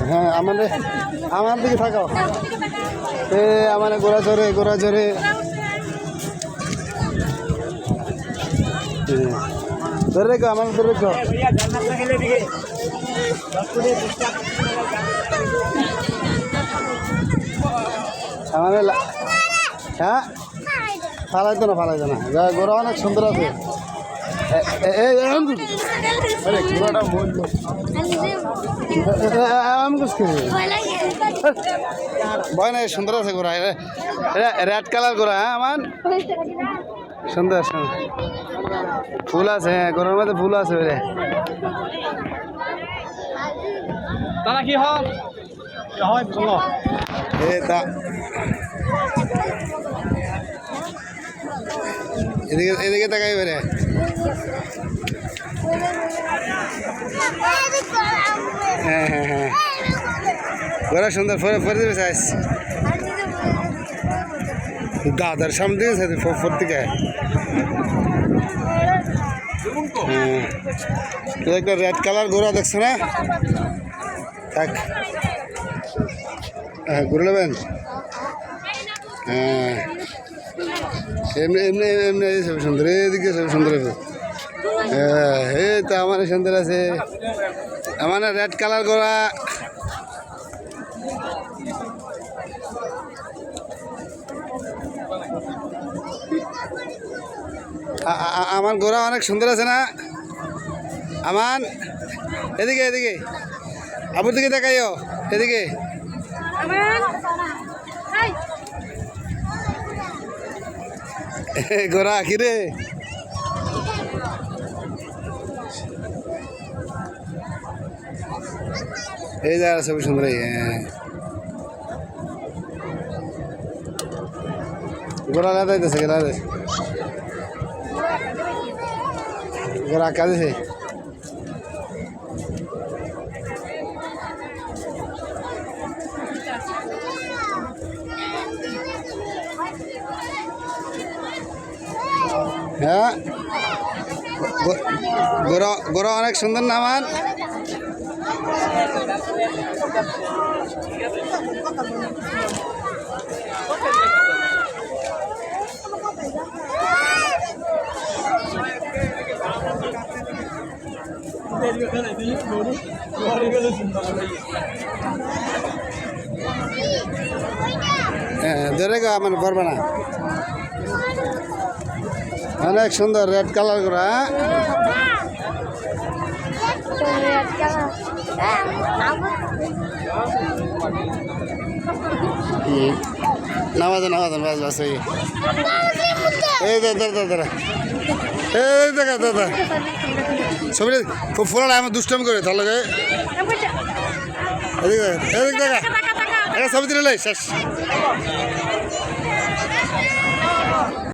হ্যাঁ আমার দিকে থাকাও আমার গোড়া চড়ে ধরে রেখো আমার ধরে রেখো আমার হ্যাঁ ফালাইতো না গোড়া অনেক সুন্দর আছে ভয় নাই সুন্দর আছে গোড়া রেড কালার গোড়া হ্যাঁ আমার সুন্দর ফুল আছে হ্যাঁ গোড়ার মধ্যে ফুল আছে তারা কি হয় এদিকে তাকাই বেরে হ্যাঁ গোড়া সুন্দর ফরে দেবে চাইস দাদার সামনে দিকে থেকে একটা রেড কালার গোড়া দেখছো না থাক ঘুরে নেবেন হ্যাঁ এমনি সব সুন্দর এদিকে সব সুন্দর আছে এই তো আমার সুন্দর আছে আমার রেড কালার গোড়া আমার গোড়া অনেক সুন্দর আছে না আমার এদিকে আবুর দিকে দেখাইও এদিকে গোড়া কিরে এই যা সব সুন্দর গোড়া লাদাইতেছে গোড়া কাজে হ্যাঁ গোড়া অনেক সুন্দর না আমার ধরে গো আমার পারবে না অনেক সুন্দর রেড কালার করা নামাজ বাস বাস এই দাদা এই দেখা দাদা ছবি খুব ফোন আমার দুষ্টামি করে তার লাগে এদিকে দেখা ছবি দিলে শেষ